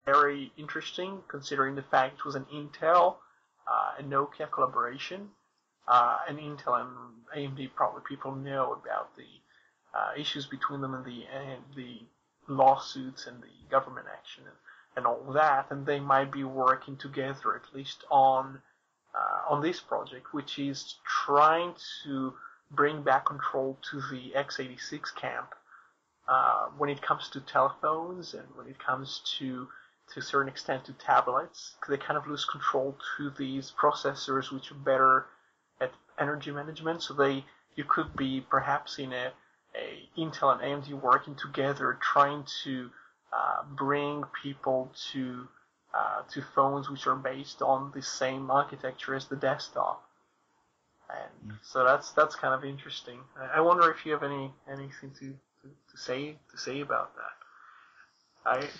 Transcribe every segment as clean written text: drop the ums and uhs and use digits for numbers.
very interesting, considering the fact it was an Intel and Nokia collaboration. And Intel and AMD, probably people know about the issues between them and the lawsuits and the government action and all that, and they might be working together at least on this project, which is trying to bring back control to the x86 camp when it comes to telephones and when it comes to a certain extent to tablets. They kind of lose control to these processors, which are better at energy management. So you could be perhaps in a Intel and AMD working together, trying to bring people to phones which are based on the same architecture as the desktop. And so that's kind of interesting. I wonder if you have anything to say about that.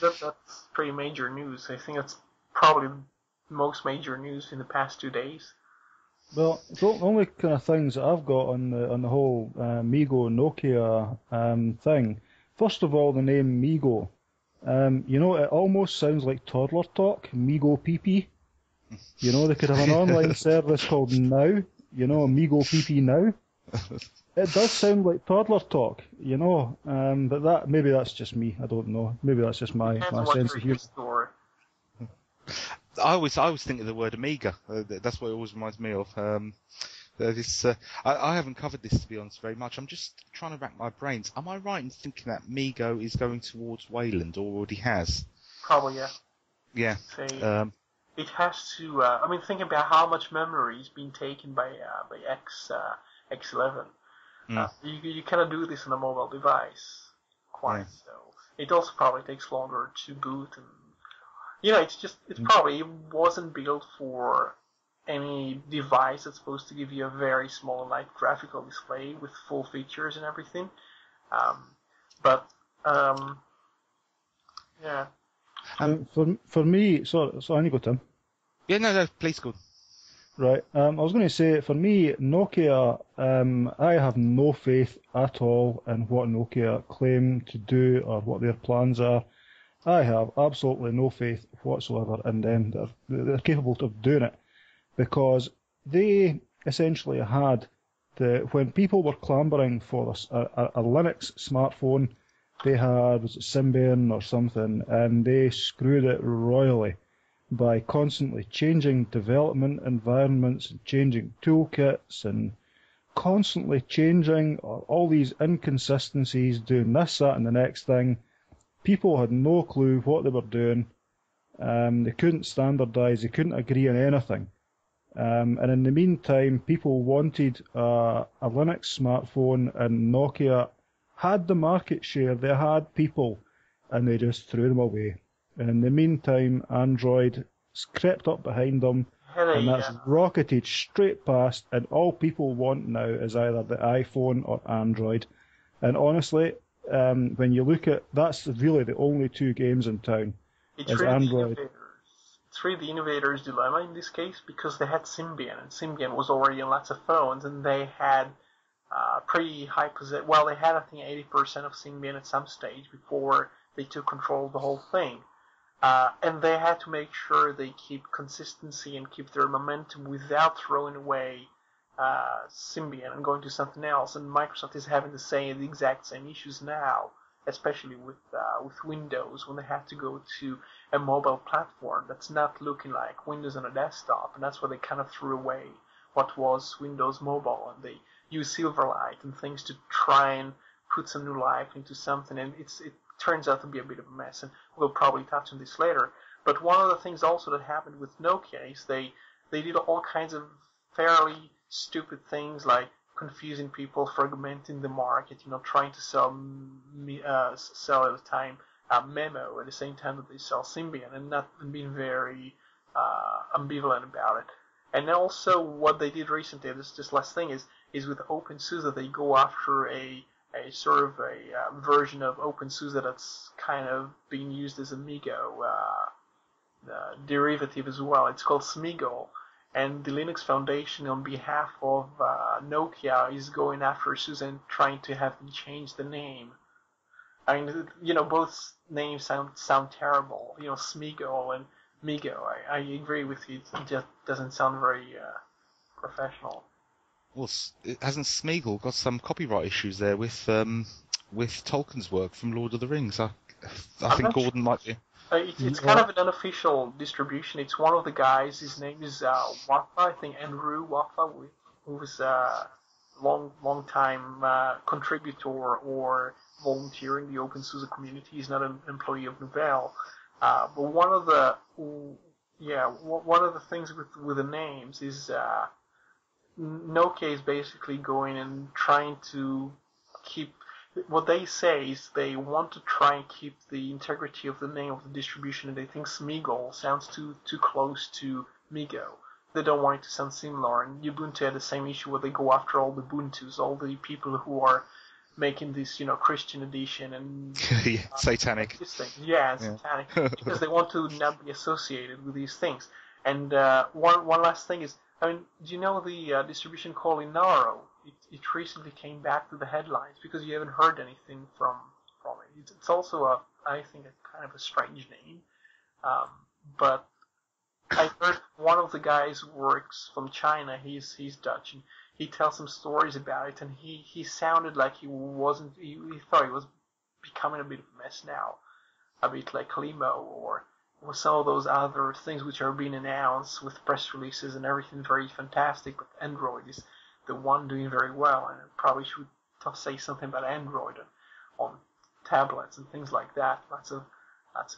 That's pretty major news. I think that's probably the most major news in the past 2 days. Well, the only kind of things that I've got on the whole Migo Nokia thing. First of all, the name Migo. It almost sounds like toddler talk. Migo PP. They could have an online service called Now. Migo PP Now. It does sound like toddler talk. But maybe that's just me. I don't know. Maybe that's just my sense of humor. I always think of the word Amiga. That's what it always reminds me of. I haven't covered this, to be honest, very much. I'm just trying to rack my brains. Am I right in thinking that Migo is going towards Wayland, or already has? Probably, yeah. Yeah. It has to. Think about how much memory is being taken by X11. You cannot do this on a mobile device, quite. Yeah. So it also probably takes longer to boot and. It probably wasn't built for any device that's supposed to give you a very small and light graphical display with full features and everything. Yeah. For me, so I need to go, Tim. Yeah, no, please go. Right. I was going to say, for me, Nokia, I have no faith at all in what Nokia claim to do or what their plans are. I have absolutely no faith whatsoever in them that they're capable of doing it, because they essentially had when people were clambering for a Linux smartphone, they had, was it Symbian or something, and they screwed it royally by constantly changing development environments and changing toolkits and constantly changing all these inconsistencies, doing this, that, and the next thing. People had no clue what they were doing. They couldn't standardise. They couldn't agree on anything. And in the meantime, people wanted a Linux smartphone, and Nokia had the market share. They had people, and they just threw them away. And in the meantime, Android crept up behind them, and that's rocketed straight past. And all people want now is either the iPhone or Android. And honestly, when you look at, that's really the only two games in town. It's really the innovator's dilemma in this case, because they had Symbian, and Symbian was already on lots of phones, and they had pretty high well, they had, I think, 80% of Symbian at some stage before they took control of the whole thing. And they had to make sure they keep consistency and keep their momentum without throwing away Symbian and going to something else. And Microsoft is having the exact same issues now, especially with Windows, when they have to go to a mobile platform that's not looking like Windows on a desktop, and that's why they kind of threw away what was Windows Mobile, and they use Silverlight and things to try and put some new life into something, and it turns out to be a bit of a mess, and we'll probably touch on this later. But one of the things also that happened with Nokia is they did all kinds of fairly stupid things, like confusing people, fragmenting the market, trying to sell at the time Memo at the same time that they sell Symbian, and not being very ambivalent about it. And also what they did recently, this last thing, is with OpenSUSE, they go after a sort of a version of OpenSUSE that's kind of being used as a Migo derivative as well. It's called Smigo. And the Linux Foundation, on behalf of Nokia, is going after SUSE and trying to have them change the name. I mean, both names sound terrible. Smeagol and Migo. I agree with you. It just doesn't sound very professional. Well, hasn't Smeagol got some copyright issues there with Tolkien's work from Lord of the Rings? I think Gordon might be. It's kind of an unofficial distribution. It's one of the guys. His name is Wafa. I think Andrew Wafa, who was a long time contributor or volunteer in the open source community. He's not an employee of Novell. But one of the things with the names is Nokia is basically going and trying to keep. What they say is they want to try and keep the integrity of the name of the distribution, and they think Smeagol sounds too close to Migo. They don't want it to sound similar, and Ubuntu had the same issue where they go after all the Ubuntus, all the people who are making this, Christian edition and satanic. Satanic, because they want to not be associated with these things. And one last thing is, I mean, do you know the distribution called Inaro? It recently came back to the headlines because you haven't heard anything from it. It's also I think a kind of a strange name, but I heard one of the guys who works from China. He's Dutch, and he tells some stories about it, and he sounded like he wasn't. He thought he was becoming a bit of a mess now, a bit like Limo or some of those other things which are being announced with press releases and everything very fantastic, but Android is the one doing very well, and I probably should say something about Android on tablets and things like that. Lots of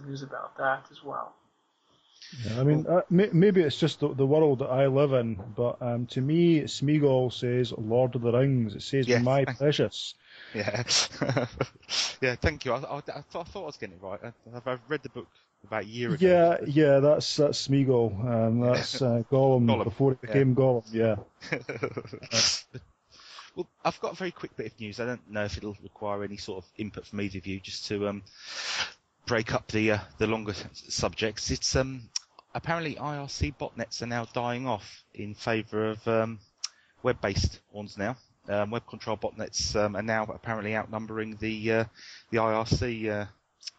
news about that as well. Yeah, I mean, maybe it's just the world that I live in, but to me, Smeagol says Lord of the Rings. It says my precious. Yeah, yeah. Thank you. I thought I was getting it right. I've read the book about a year ago. Yeah. That's Smeagol. That's Gollum before it became Gollum. Yeah. Well, I've got a very quick bit of news. I don't know if it'll require any sort of input from either of you, just to break up the longer subjects. It's apparently IRC botnets are now dying off in favour of web-based ones now. Web control botnets are now apparently outnumbering the IRC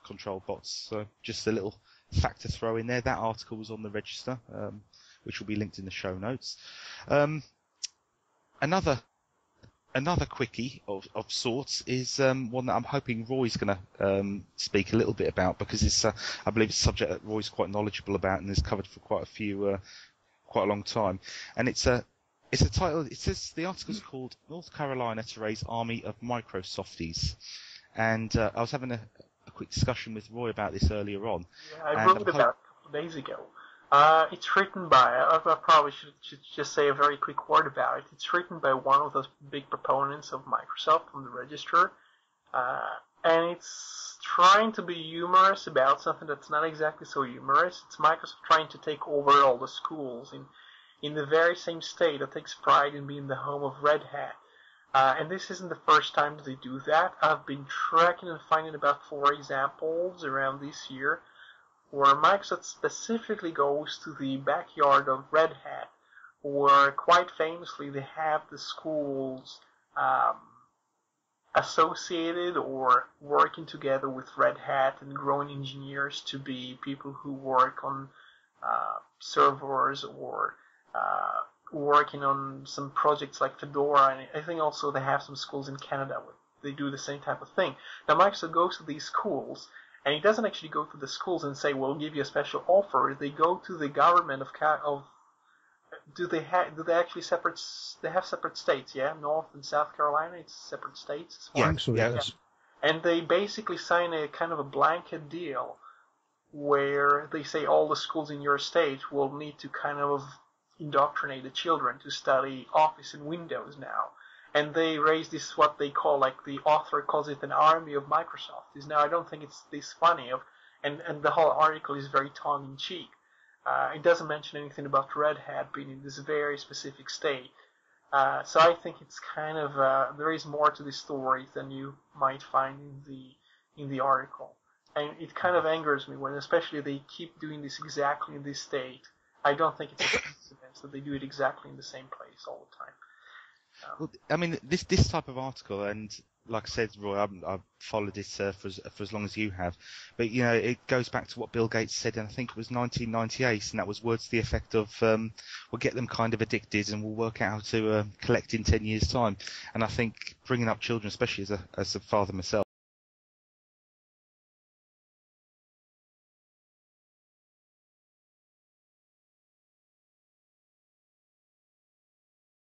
control bots. So just a little fact to throw in there. That article was on the register, which will be linked in the show notes. Another quickie of sorts is one that I'm hoping Roy's going to speak a little bit about, because it's I believe it's a subject that Roy's quite knowledgeable about and has covered for quite a long time. And it's a title. It says the article's called "North Carolina to Raise Army of Microsofties," and I was having a quick discussion with Roy about this earlier on. Yeah, I wrote about it a couple of days ago. It's written by, I probably should just say a very quick word about it. It's written by one of the big proponents of Microsoft from the Register, and it's trying to be humorous about something that's not exactly so humorous. It's Microsoft trying to take over all the schools in the very same state that takes pride in being the home of Red Hat. And this isn't the first time that they do that. I've been tracking and finding about 4 examples around this year where Microsoft specifically goes to the backyard of Red Hat, where quite famously they have the schools associated or working together with Red Hat and growing engineers to be people who work on servers or working on some projects like Fedora, and I think also they have some schools in Canada where they do the same type of thing. Now Microsoft goes to these schools, and it doesn't actually go to the schools and say, "We'll give you a special offer." They go to the government of. Do they actually separate? They have separate states, yeah. North and South Carolina, it's separate states. I think so. Yeah. And they basically sign a kind of a blanket deal where they say all the schools in your state will need to kind of indoctrinate the children to study Office and Windows now. And they raise this, what they call, like the author calls it, an army of Microsoft. Now, I don't think it's this funny, and the whole article is very tongue-in-cheek. It doesn't mention anything about Red Hat being in this very specific state. So I think it's kind of, there is more to this story than you might find in the article. And it kind of angers me when especially they keep doing this exactly in this state. I don't think it's a coincidence that they do it exactly in the same place all the time. Well, I mean, this type of article, and like I said, Roy, I've followed it for as long as you have. But, it goes back to what Bill Gates said, and I think it was 1998, and that was words to the effect of, we'll get them kind of addicted and we'll work out how to collect in 10 years' time. And I think bringing up children, especially as a father myself,